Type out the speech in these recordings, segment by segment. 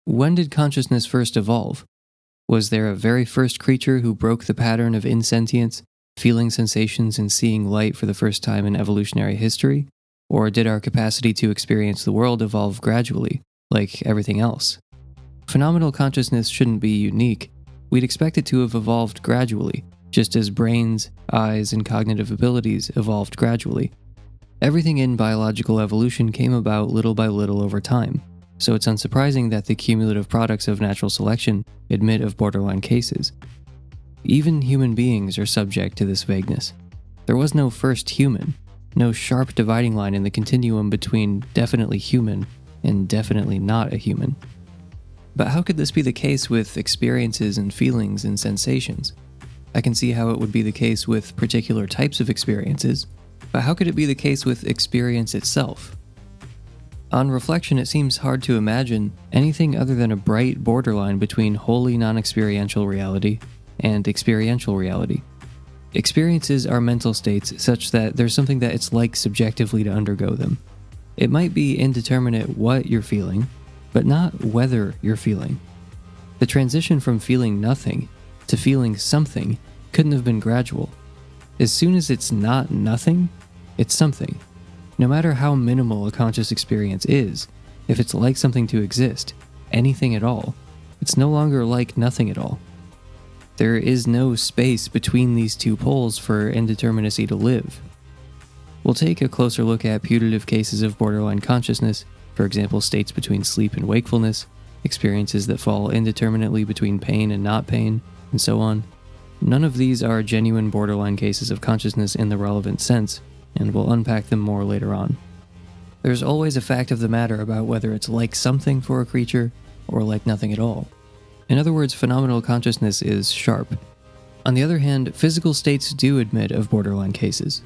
When did consciousness first evolve? Was there a very first creature who broke the pattern of insentience, feeling sensations and seeing light for the first time in evolutionary history? Or did our capacity to experience the world evolve gradually, like everything else? Phenomenal consciousness shouldn't be unique. We'd expect it to have evolved gradually, just as brains, eyes, and cognitive abilities evolved gradually. Everything in biological evolution came about little by little over time, so it's unsurprising that the cumulative products of natural selection admit of borderline cases. Even human beings are subject to this vagueness. There was no first human, no sharp dividing line in the continuum between definitely human and definitely not a human. But how could this be the case with experiences and feelings and sensations? I can see how it would be the case with particular types of experiences, but how could it be the case with experience itself? On reflection, it seems hard to imagine anything other than a bright borderline between wholly non-experiential reality and experiential reality. Experiences are mental states such that there's something that it's like subjectively to undergo them. It might be indeterminate what you're feeling, but not whether you're feeling. The transition from feeling nothing to feeling something couldn't have been gradual. As soon as it's not nothing, it's something. No matter how minimal a conscious experience is, if it's like something to exist, anything at all, it's no longer like nothing at all. There is no space between these two poles for indeterminacy to live. We'll take a closer look at putative cases of borderline consciousness, for example, states between sleep and wakefulness, experiences that fall indeterminately between pain and not pain, and so on. None of these are genuine borderline cases of consciousness in the relevant sense, and we'll unpack them more later on. There's always a fact of the matter about whether it's like something for a creature or like nothing at all. In other words, phenomenal consciousness is sharp. On the other hand, physical states do admit of borderline cases.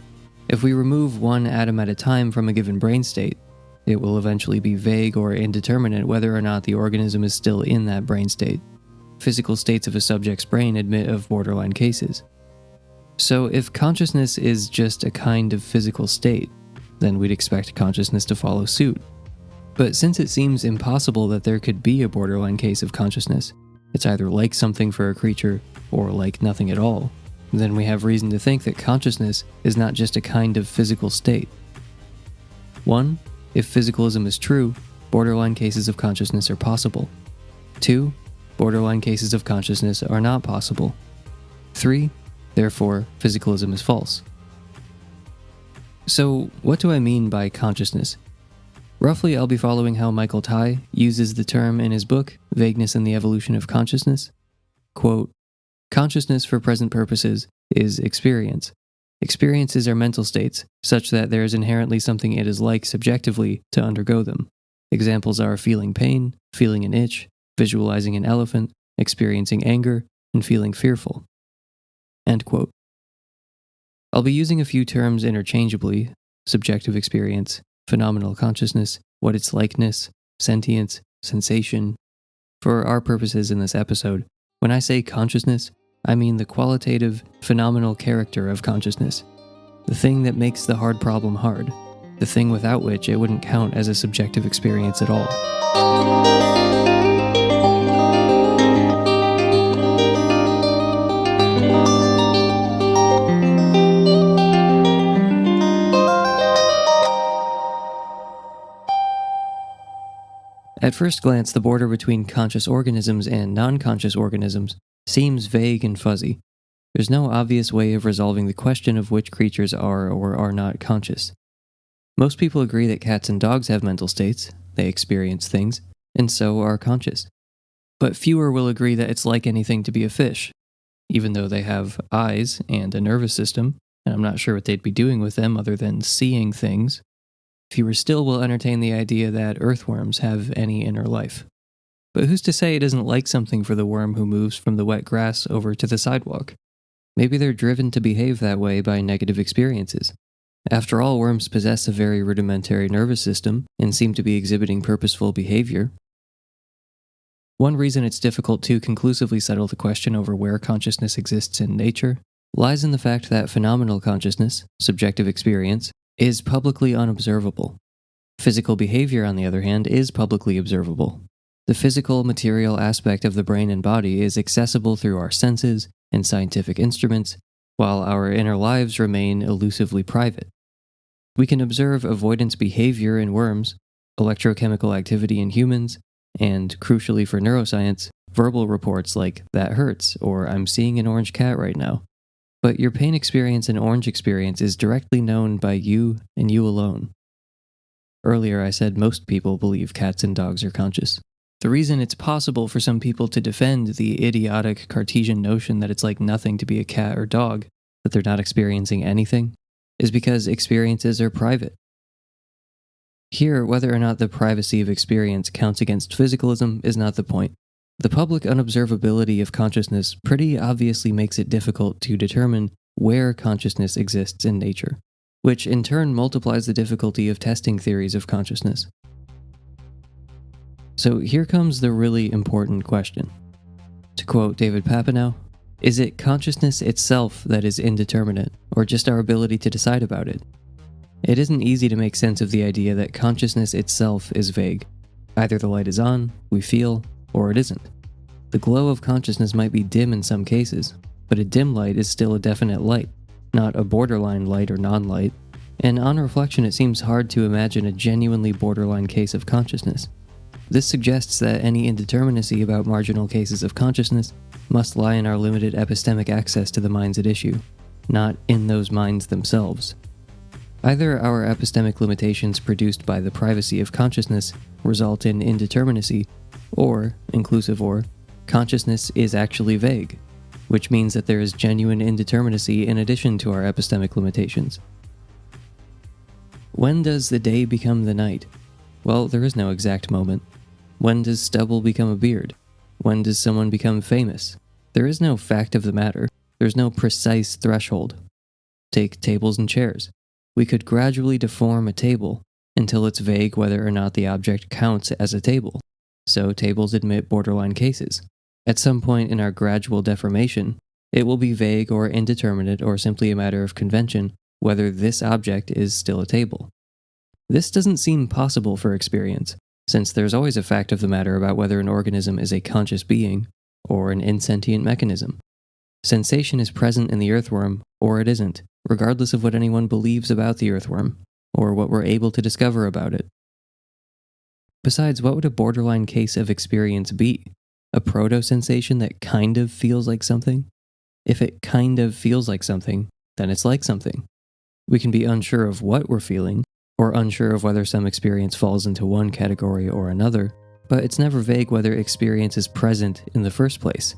If we remove one atom at a time from a given brain state, it will eventually be vague or indeterminate whether or not the organism is still in that brain state. Physical states of a subject's brain admit of borderline cases. So if consciousness is just a kind of physical state, then we'd expect consciousness to follow suit. But since it seems impossible that there could be a borderline case of consciousness, it's either like something for a creature or like nothing at all, then we have reason to think that consciousness is not just a kind of physical state. 1. If physicalism is true, borderline cases of consciousness are possible. 2. Borderline cases of consciousness are not possible. 3. Therefore, physicalism is false. So, what do I mean by consciousness? Roughly, I'll be following how Michael Tai uses the term in his book, Vagueness and the Evolution of Consciousness. Quote, "Consciousness for present purposes is experience. Experiences are mental states, such that there is inherently something it is like subjectively to undergo them. Examples are feeling pain, feeling an itch, visualizing an elephant, experiencing anger, and feeling fearful." End quote. I'll be using a few terms interchangeably: subjective experience, phenomenal consciousness, what its likeness, sentience, sensation. For our purposes in this episode, when I say consciousness, I mean the qualitative, phenomenal character of consciousness. The thing that makes the hard problem hard. The thing without which it wouldn't count as a subjective experience at all. At first glance, the border between conscious organisms and non-conscious organisms seems vague and fuzzy. There's no obvious way of resolving the question of which creatures are or are not conscious. Most people agree that cats and dogs have mental states, they experience things, and so are conscious. But fewer will agree that it's like anything to be a fish, even though they have eyes and a nervous system, and I'm not sure what they'd be doing with them other than seeing things. Fewer still will entertain the idea that earthworms have any inner life. But who's to say it isn't like something for the worm who moves from the wet grass over to the sidewalk? Maybe they're driven to behave that way by negative experiences. After all, worms possess a very rudimentary nervous system and seem to be exhibiting purposeful behavior. One reason it's difficult to conclusively settle the question over where consciousness exists in nature lies in the fact that phenomenal consciousness, subjective experience, is publicly unobservable. Physical behavior, on the other hand, is publicly observable. The physical, material aspect of the brain and body is accessible through our senses and scientific instruments, while our inner lives remain elusively private. We can observe avoidance behavior in worms, electrochemical activity in humans, and, crucially for neuroscience, verbal reports like, "that hurts," or "I'm seeing an orange cat right now." But your pain experience and orange experience is directly known by you and you alone. Earlier I said most people believe cats and dogs are conscious. The reason it's possible for some people to defend the idiotic Cartesian notion that it's like nothing to be a cat or dog, that they're not experiencing anything, is because experiences are private. Here, whether or not the privacy of experience counts against physicalism is not the point. The public unobservability of consciousness pretty obviously makes it difficult to determine where consciousness exists in nature, which in turn multiplies the difficulty of testing theories of consciousness. So here comes the really important question. To quote David Papineau, is it consciousness itself that is indeterminate, or just our ability to decide about it? It isn't easy to make sense of the idea that consciousness itself is vague. Either the light is on, we feel, or it isn't. The glow of consciousness might be dim in some cases, but a dim light is still a definite light, not a borderline light or non-light, and on reflection it seems hard to imagine a genuinely borderline case of consciousness. This suggests that any indeterminacy about marginal cases of consciousness must lie in our limited epistemic access to the minds at issue, not in those minds themselves. Either our epistemic limitations produced by the privacy of consciousness result in indeterminacy, or, inclusive or, consciousness is actually vague, which means that there is genuine indeterminacy in addition to our epistemic limitations. When does the day become the night? Well, there is no exact moment. When does stubble become a beard? When does someone become famous? There is no fact of the matter. There's no precise threshold. Take tables and chairs. We could gradually deform a table until it's vague whether or not the object counts as a table. So tables admit borderline cases. At some point in our gradual deformation, it will be vague or indeterminate or simply a matter of convention whether this object is still a table. This doesn't seem possible for experience, since there's always a fact of the matter about whether an organism is a conscious being or an insentient mechanism. Sensation is present in the earthworm, or it isn't, regardless of what anyone believes about the earthworm, or what we're able to discover about it. Besides, what would a borderline case of experience be? A proto-sensation that kind of feels like something? If it kind of feels like something, then it's like something. We can be unsure of what we're feeling, or unsure of whether some experience falls into one category or another, but it's never vague whether experience is present in the first place.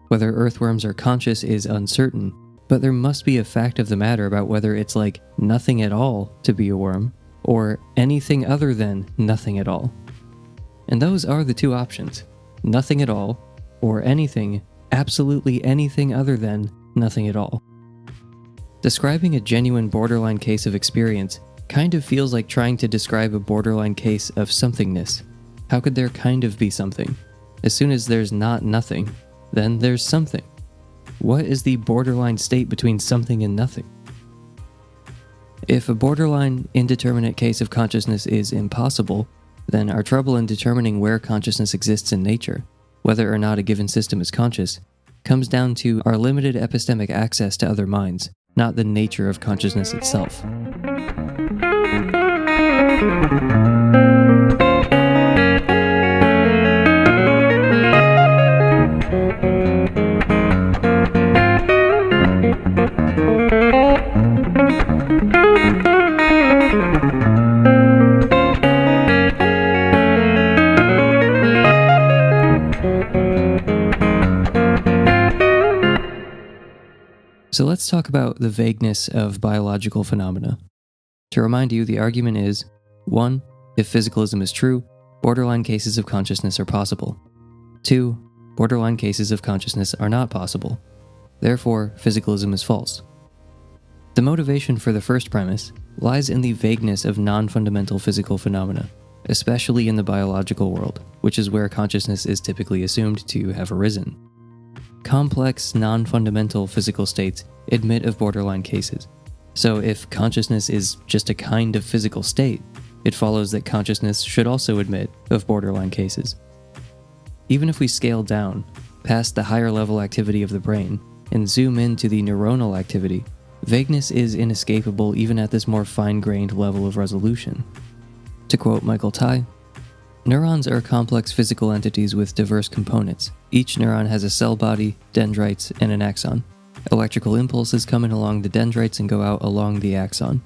Whether earthworms are conscious is uncertain, but there must be a fact of the matter about whether it's like nothing at all to be a worm, or anything other than nothing at all. And those are the two options: nothing at all, or anything, absolutely anything other than nothing at all. Describing a genuine borderline case of experience kind of feels like trying to describe a borderline case of somethingness. How could there kind of be something? As soon as there's not nothing, then there's something. What is the borderline state between something and nothing? If a borderline, indeterminate case of consciousness is impossible, then our trouble in determining where consciousness exists in nature, whether or not a given system is conscious, comes down to our limited epistemic access to other minds, not the nature of consciousness itself. So let's talk about the vagueness of biological phenomena. To remind you, the argument is, 1. If physicalism is true, borderline cases of consciousness are possible. 2. Borderline cases of consciousness are not possible. Therefore, physicalism is false. The motivation for the first premise lies in the vagueness of non-fundamental physical phenomena, especially in the biological world, which is where consciousness is typically assumed to have arisen. Complex, non-fundamental physical states admit of borderline cases. So if consciousness is just a kind of physical state, it follows that consciousness should also admit of borderline cases. Even if we scale down, past the higher level activity of the brain, and zoom into the neuronal activity, vagueness is inescapable even at this more fine-grained level of resolution. To quote Michael Tai, "Neurons are complex physical entities with diverse components. Each neuron has a cell body, dendrites, and an axon. Electrical impulses come in along the dendrites and go out along the axon.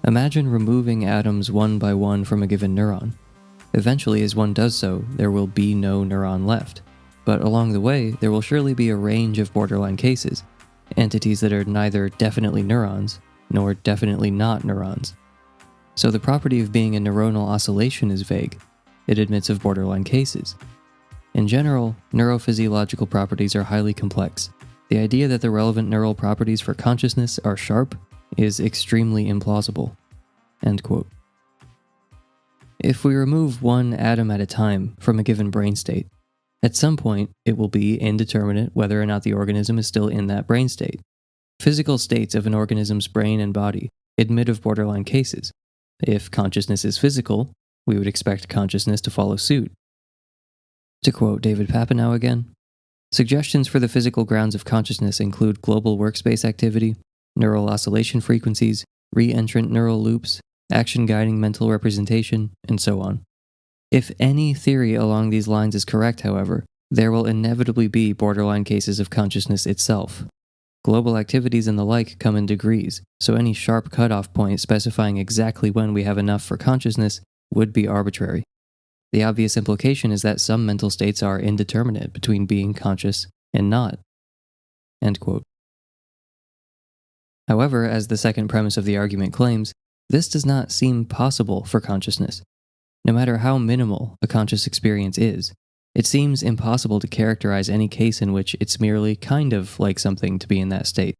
Imagine removing atoms one by one from a given neuron. Eventually, as one does so, there will be no neuron left. But along the way, there will surely be a range of borderline cases, entities that are neither definitely neurons, nor definitely not neurons. So the property of being a neuronal oscillation is vague. It admits of borderline cases. In general, neurophysiological properties are highly complex. The idea that the relevant neural properties for consciousness are sharp is extremely implausible." End quote. If we remove one atom at a time from a given brain state, at some point it will be indeterminate whether or not the organism is still in that brain state. Physical states of an organism's brain and body admit of borderline cases. If consciousness is physical, we would expect consciousness to follow suit. To quote David Papineau again, "Suggestions for the physical grounds of consciousness include global workspace activity, neural oscillation frequencies, re-entrant neural loops, action-guiding mental representation, and so on. If any theory along these lines is correct, however, there will inevitably be borderline cases of consciousness itself. Global activities and the like come in degrees, so any sharp cutoff point specifying exactly when we have enough for consciousness would be arbitrary. The obvious implication is that some mental states are indeterminate between being conscious and not." End quote. However, as the second premise of the argument claims, this does not seem possible for consciousness. No matter how minimal a conscious experience is, it seems impossible to characterize any case in which it's merely kind of like something to be in that state.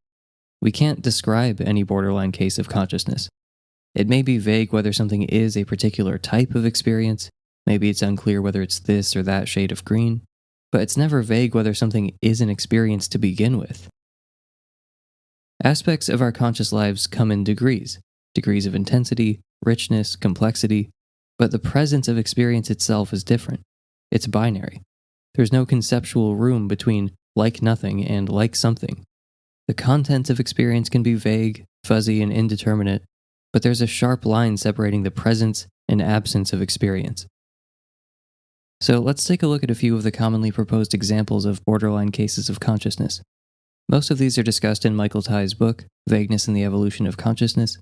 We can't describe any borderline case of consciousness. It may be vague whether something is a particular type of experience, maybe it's unclear whether it's this or that shade of green, but it's never vague whether something is an experience to begin with. Aspects of our conscious lives come in degrees of intensity, richness, complexity, but the presence of experience itself is different. It's binary. There's no conceptual room between like nothing and like something. The content of experience can be vague, fuzzy, and indeterminate, but there's a sharp line separating the presence and absence of experience. So let's take a look at a few of the commonly proposed examples of borderline cases of consciousness. Most of these are discussed in Michael Tai's book, Vagueness and the Evolution of Consciousness.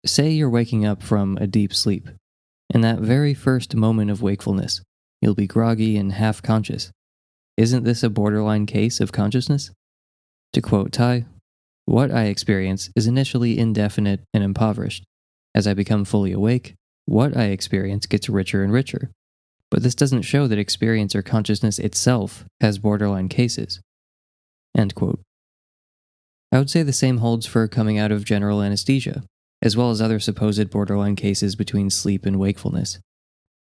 Say you're waking up from a deep sleep. In that very first moment of wakefulness, you'll be groggy and half-conscious. Isn't this a borderline case of consciousness? To quote Tai, "What I experience is initially indefinite and impoverished. As I become fully awake, what I experience gets richer and richer. But this doesn't show that experience or consciousness itself has borderline cases." End quote. I would say the same holds for coming out of general anesthesia, as well as other supposed borderline cases between sleep and wakefulness.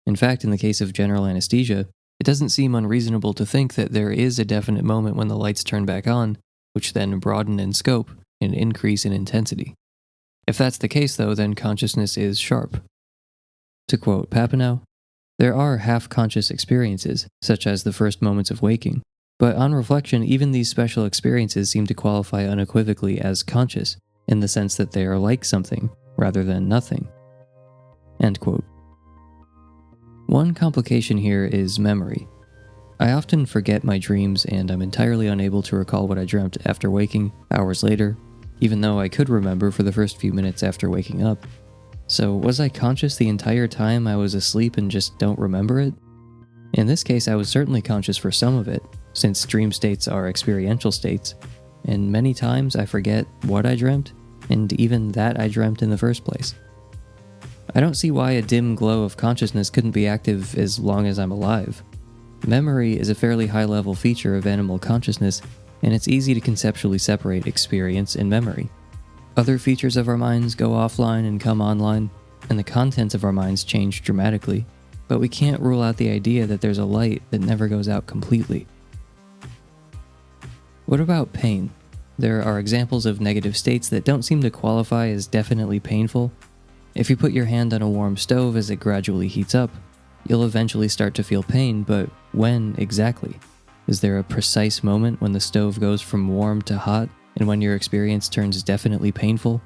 In fact, in the case of general anesthesia, it doesn't seem unreasonable to think that there is a definite moment when the lights turn back on, which then broaden in scope and increase in intensity. If that's the case, though, then consciousness is sharp. To quote Papineau, "There are half-conscious experiences, such as the first moments of waking, but on reflection, even these special experiences seem to qualify unequivocally as conscious, in the sense that they are like something, rather than nothing." End quote. One complication here is memory. I often forget my dreams, and I'm entirely unable to recall what I dreamt after waking, hours later, even though I could remember for the first few minutes after waking up. So was I conscious the entire time I was asleep and just don't remember it? In this case, I was certainly conscious for some of it, since dream states are experiential states, and many times I forget what I dreamt, and even that I dreamt in the first place. I don't see why a dim glow of consciousness couldn't be active as long as I'm alive. Memory is a fairly high-level feature of animal consciousness, and it's easy to conceptually separate experience and memory. Other features of our minds go offline and come online, and the contents of our minds change dramatically, but we can't rule out the idea that there's a light that never goes out completely. What about pain? There are examples of negative states that don't seem to qualify as definitely painful. If you put your hand on a warm stove as it gradually heats up, You'll eventually start to feel pain, but when exactly? Is there a precise moment when the stove goes from warm to hot, and when your experience turns definitely painful?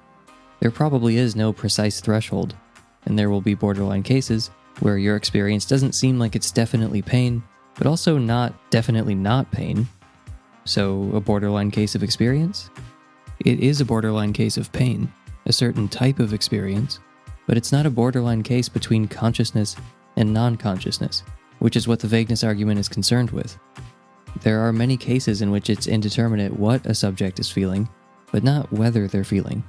There probably is no precise threshold, and there will be borderline cases where your experience doesn't seem like it's definitely pain, but also not definitely not pain. So, a borderline case of experience? It is a borderline case of pain, a certain type of experience, but it's not a borderline case between consciousness and non-consciousness, which is what the vagueness argument is concerned with. There are many cases in which it's indeterminate what a subject is feeling, but not whether they're feeling.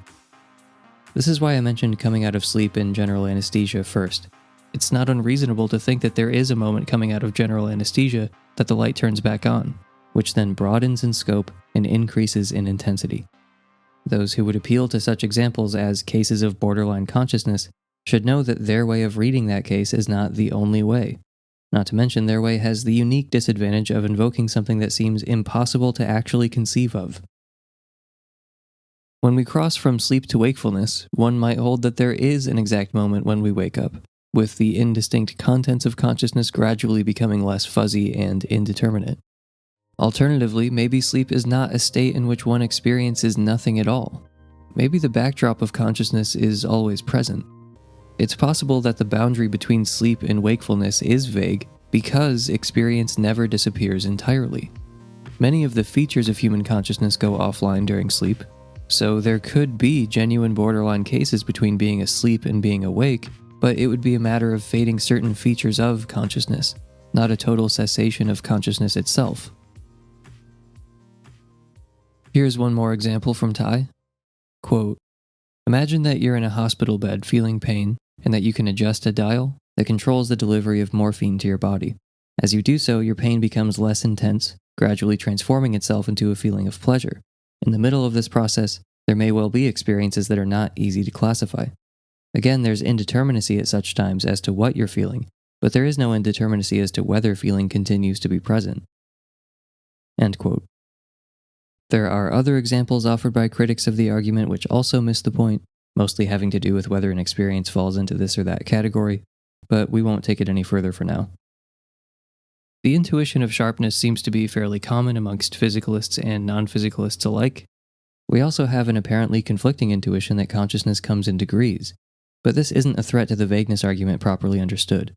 This is why I mentioned coming out of sleep in general anesthesia first. It's not unreasonable to think that there is a moment coming out of general anesthesia that the light turns back on, which then broadens in scope and increases in intensity. Those who would appeal to such examples as cases of borderline consciousness should know that their way of reading that case is not the only way. Not to mention, their way has the unique disadvantage of invoking something that seems impossible to actually conceive of. When we cross from sleep to wakefulness, one might hold that there is an exact moment when we wake up, with the indistinct contents of consciousness gradually becoming less fuzzy and indeterminate. Alternatively, maybe sleep is not a state in which one experiences nothing at all. Maybe the backdrop of consciousness is always present. It's possible that the boundary between sleep and wakefulness is vague because experience never disappears entirely. Many of the features of human consciousness go offline during sleep, so there could be genuine borderline cases between being asleep and being awake, but it would be a matter of fading certain features of consciousness, not a total cessation of consciousness itself. Here's one more example from Tai. Quote, "Imagine that you're in a hospital bed feeling pain and that you can adjust a dial that controls the delivery of morphine to your body. As you do so, your pain becomes less intense, gradually transforming itself into a feeling of pleasure. In the middle of this process, there may well be experiences that are not easy to classify. Again, there's indeterminacy at such times as to what you're feeling, but there is no indeterminacy as to whether feeling continues to be present." End quote. There are other examples offered by critics of the argument which also miss the point, mostly having to do with whether an experience falls into this or that category, but we won't take it any further for now. The intuition of sharpness seems to be fairly common amongst physicalists and non-physicalists alike. We also have an apparently conflicting intuition that consciousness comes in degrees, but this isn't a threat to the vagueness argument properly understood.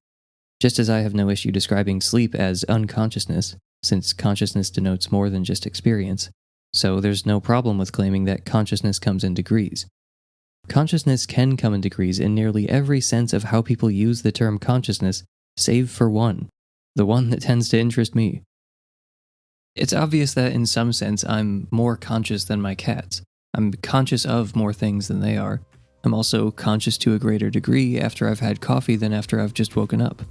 Just as I have no issue describing sleep as unconsciousness, since consciousness denotes more than just experience, so there's no problem with claiming that consciousness comes in degrees. Consciousness can come in degrees in nearly every sense of how people use the term consciousness, save for one, the one that tends to interest me. It's obvious that in some sense I'm more conscious than my cats. I'm conscious of more things than they are. I'm also conscious to a greater degree after I've had coffee than after I've just woken up.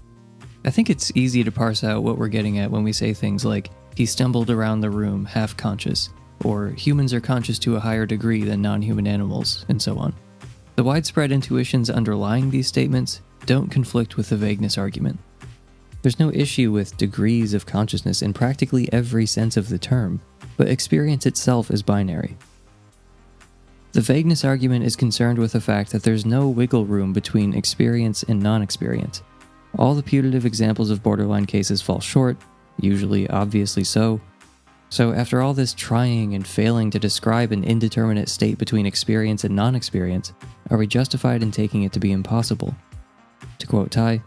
I think it's easy to parse out what we're getting at when we say things like, "He stumbled around the room half conscious," or "humans are conscious to a higher degree than non-human animals," and so on. The widespread intuitions underlying these statements don't conflict with the vagueness argument. There's no issue with degrees of consciousness in practically every sense of the term, but experience itself is binary. The vagueness argument is concerned with the fact that there's no wiggle room between experience and non-experience. All the putative examples of borderline cases fall short, usually obviously so. So after all this trying and failing to describe an indeterminate state between experience and non-experience, are we justified in taking it to be impossible? To quote Tai,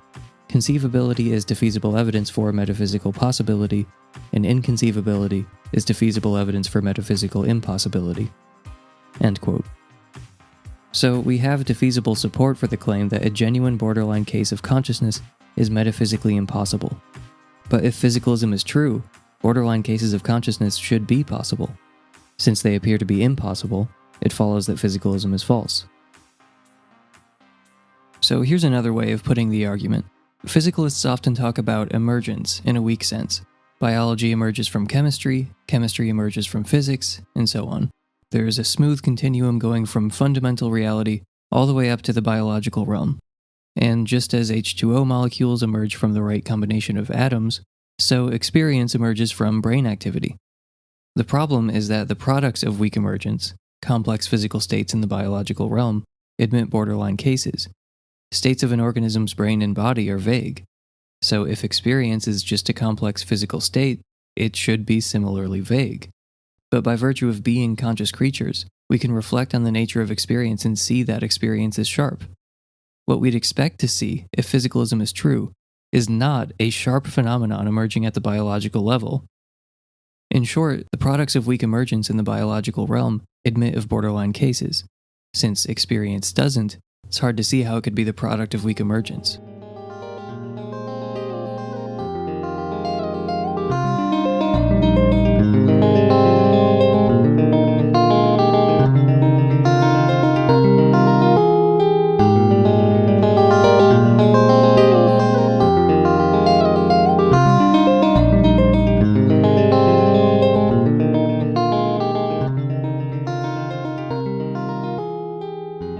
"Conceivability is defeasible evidence for metaphysical possibility, and inconceivability is defeasible evidence for metaphysical impossibility." End quote. So we have defeasible support for the claim that a genuine borderline case of consciousness is metaphysically impossible. But if physicalism is true, borderline cases of consciousness should be possible. Since they appear to be impossible, it follows that physicalism is false. So here's another way of putting the argument. Physicalists often talk about emergence in a weak sense. Biology emerges from chemistry, chemistry emerges from physics, and so on. There is a smooth continuum going from fundamental reality all the way up to the biological realm. And just as H2O molecules emerge from the right combination of atoms, so experience emerges from brain activity. The problem is that the products of weak emergence, complex physical states in the biological realm, admit borderline cases. States of an organism's brain and body are vague. So if experience is just a complex physical state, it should be similarly vague. But by virtue of being conscious creatures, we can reflect on the nature of experience and see that experience is sharp. What we'd expect to see, if physicalism is true, is not a sharp phenomenon emerging at the biological level. In short, the products of weak emergence in the biological realm admit of borderline cases. Since experience doesn't, it's hard to see how it could be the product of weak emergence.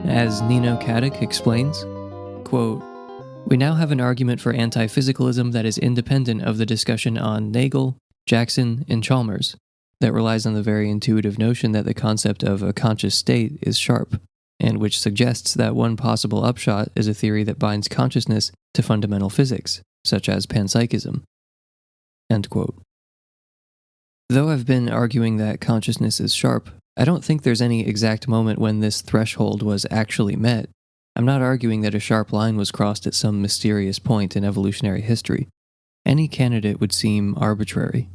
As Nino Katic explains, quote, "We now have an argument for anti-physicalism that is independent of the discussion on Nagel, Jackson, and Chalmers, that relies on the very intuitive notion that the concept of a conscious state is sharp, and which suggests that one possible upshot is a theory that binds consciousness to fundamental physics, such as panpsychism." End quote. Though I've been arguing that consciousness is sharp, I don't think there's any exact moment when this threshold was actually met. I'm not arguing that a sharp line was crossed at some mysterious point in evolutionary history. Any candidate would seem arbitrary.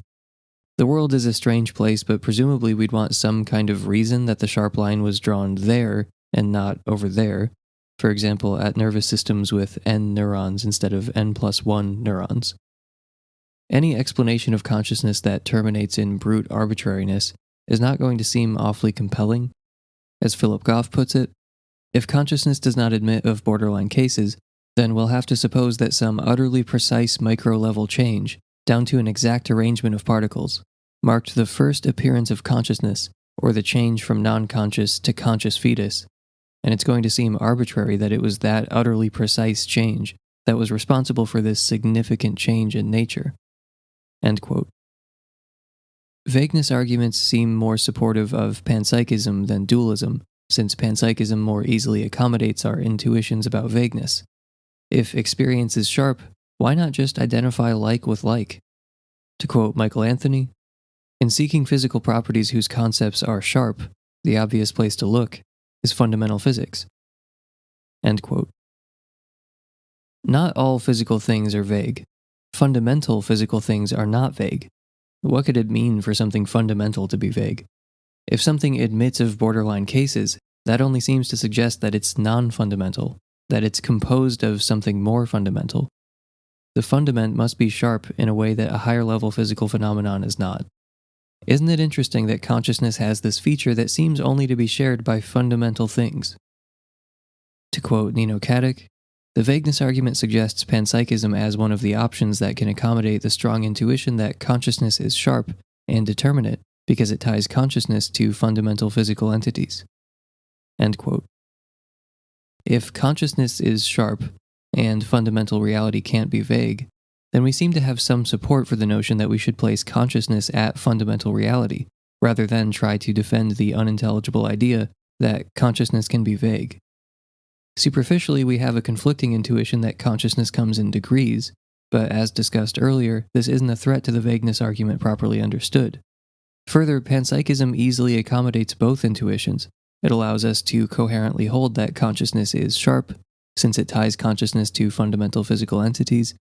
The world is a strange place, but presumably we'd want some kind of reason that the sharp line was drawn there and not over there. For example, at nervous systems with n neurons instead of n+1 neurons. Any explanation of consciousness that terminates in brute arbitrariness is not going to seem awfully compelling. As Philip Goff puts it, if consciousness does not admit of borderline cases, then we'll have to suppose that some utterly precise micro-level change, down to an exact arrangement of particles, marked the first appearance of consciousness, or the change from non-conscious to conscious fetus, and it's going to seem arbitrary that it was that utterly precise change that was responsible for this significant change in nature. End quote. Vagueness arguments seem more supportive of panpsychism than dualism, since panpsychism more easily accommodates our intuitions about vagueness. If experience is sharp, why not just identify like with like? To quote Michael Anthony, "In seeking physical properties whose concepts are sharp, the obvious place to look is fundamental physics." End quote. Not all physical things are vague. Fundamental physical things are not vague. What could it mean for something fundamental to be vague? If something admits of borderline cases, that only seems to suggest that it's non-fundamental, that it's composed of something more fundamental. The fundament must be sharp in a way that a higher-level physical phenomenon is not. Isn't it interesting that consciousness has this feature that seems only to be shared by fundamental things? To quote Nino Katic, "The vagueness argument suggests panpsychism as one of the options that can accommodate the strong intuition that consciousness is sharp and determinate because it ties consciousness to fundamental physical entities." End quote. If consciousness is sharp and fundamental reality can't be vague, then we seem to have some support for the notion that we should place consciousness at fundamental reality, rather than try to defend the unintelligible idea that consciousness can be vague. Superficially, we have a conflicting intuition that consciousness comes in degrees, but as discussed earlier, this isn't a threat to the vagueness argument properly understood. Further, panpsychism easily accommodates both intuitions. It allows us to coherently hold that consciousness is sharp, since it ties consciousness to fundamental physical entities,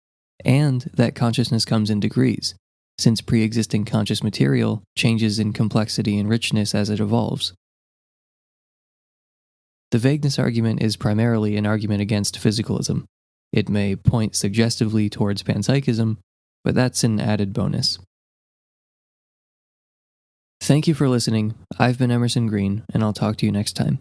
and that consciousness comes in degrees, since pre-existing conscious material changes in complexity and richness as it evolves. The vagueness argument is primarily an argument against physicalism. It may point suggestively towards panpsychism, but that's an added bonus. Thank you for listening. I've been Emerson Green, and I'll talk to you next time.